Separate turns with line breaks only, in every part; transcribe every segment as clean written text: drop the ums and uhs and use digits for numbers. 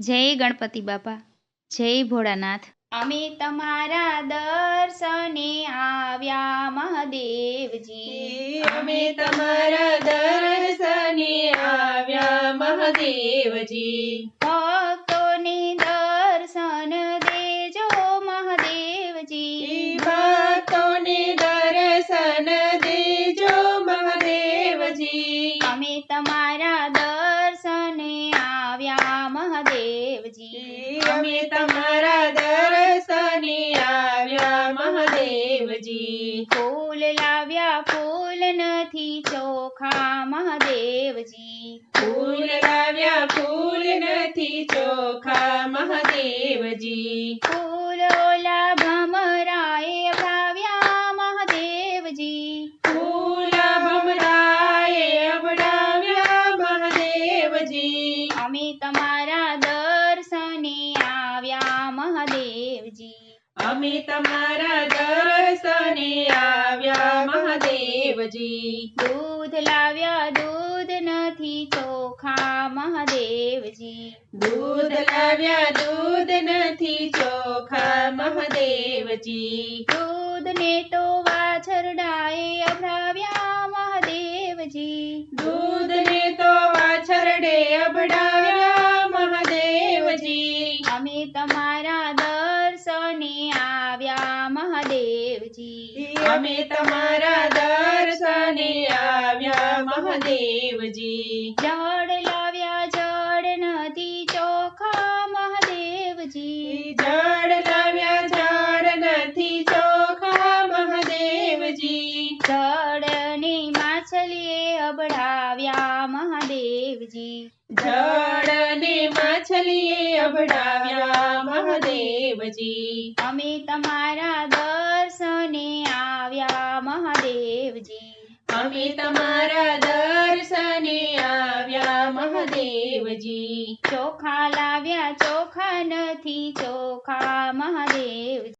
જય ગણપતિ બાપા, જય ભોળાનાથ। અમે તમારા દર્શને આવ્યા મહાદેવજી,
અમે તમારા દર્શને આવ્યા મહાદેવજી।
ભક્તોને દર્શન દેજો મહાદેવજી,
ભક્તોને દર્શન દેજો મહાદેવજી।
અમે તમારા દર્શને આવ્યા મહાદેવજી,
અમે તમારા દર્શને આવ્યા મહાદેવજી।
ફૂલ લાવ્યા ફૂલ નથી ચોખા મહાદેવજી,
ફૂલ લાવ્યા ફૂલ નથી ચોખા મહાદેવજી।
ફૂલ ઓલા ભમરાએ ભાવ્યા મહાદેવજી,
ફૂલ ભમરાએ અવડાવ્યા મહાદેવજી।
અમે તમારા દર્શને આવ્યા મહાદેવજી,
અમે તમારા દર્શને આવ્યા મહાદેવજી।
દૂધ લાવ્યા દૂધ નથી ચોખા મહાદેવજી,
દૂધ લાવ્યા દૂધ નથી ચોખા મહાદેવજી।
દૂધને તો વાછરડાએ અભડાવ્યા મહાદેવજી,
દૂધને તો વાછરડે અભડાવ્યા મહાદેવજી।
અમે તમારા દર્શને આવ્યા મહાદેવજી,
અમે તમારા દર્શને આવ્યા મહાદેવજી।
જળ લાવ્યા જળ નથી ચોખા મહાદેવજી,
જળ લાવ્યા જળ નથી ચોખા મહાદેવજી।
જળને માછલીએ અબડાવ્યા મહાદેવજી,
જળને માછલીએ અભડાવ્યા મહાદેવજી।
અમે તમારા દર્શને આવ્યા મહાદેવજી,
અમે તમારા દર્શને આવ્યા મહાદેવજી।
ચોખા લાવ્યા ચોખા નથી ચોખા મહાદેવજી,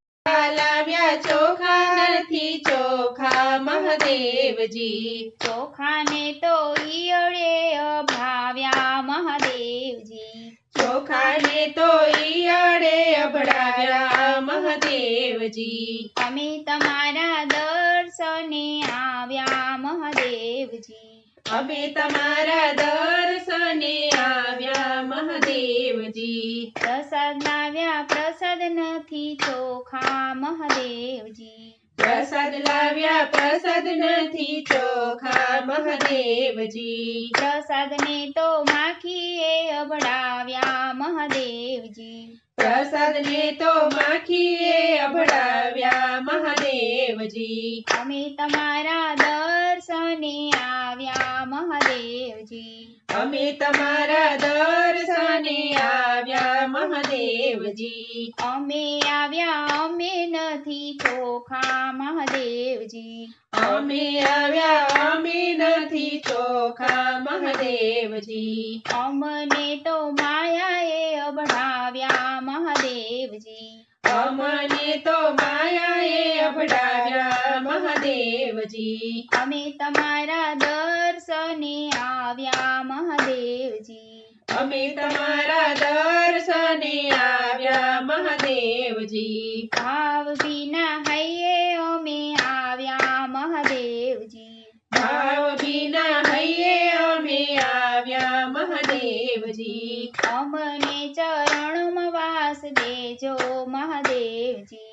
લાવ્યા ચોખા નથી ચોખા મહાદેવજી।
ચોખાને તો ઈયળે અભાવ્યા મહાદેવજી,
ચોખાને તો ઈયળે અભડાવ્યા મહાદેવજી।
અમે તમારા દર્શને આવ્યા મહાદેવજી,
અમે તમારા દર્શને આવ્યા મહાદેવજી।
પ્રસાદ લાવ્યા પ્રસાદ નથી ચોખા મહાદેવજી,
પ્રસાદ લાવ્યા પ્રસાદ નથી ચોખા મહાદેવજી।
પ્રસાદને તો માખીએ અબડાવ્યા મહાદેવજી,
પ્રસાદને તો માખીએ અભડાવ્યા મહાદેવજી।
અમે તમારા દર્શને આવ્યા મહાદેવજી,
અમે તમારા દર્શને આવ્યા મહાદેવજી।
અમે આવ્યા અમે નથી ચોખા મહાદેવજી,
અમે આવ્યા અમે નથી ચોખા મહાદેવજી।
અમને તો માયાએ અબડાવ્યા મહાદેવજી,
અમને તો માયાએ અભડાવ્યા મહાદેવજી।
અમે તમારા દર્શને આવ્યા મહાદેવજી,
અમે તમારા દર્શને આવ્યા મહાદેવજી।
ભાવ વિના હૈયે અમે આવ્યા મહાદેવજી,
ભાવ વિના હૈયે અમે આવ્યા મહાદેવજી।
અમને ચરણોમાં વાસ દેજો મહાદેવજી,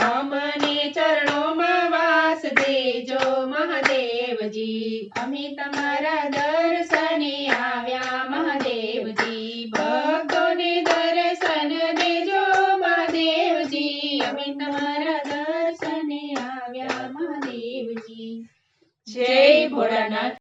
અમને ચરણોમાં વાસ દેજો મહાદેવજી। અમે તમારા દર્શને આવ્યા મહાદેવજી। ભક્તોને દર્શન દેજો મહાદેવજી। અમે તમારા દર્શને આવ્યા મહાદેવજી। જય ભોળાનાથ।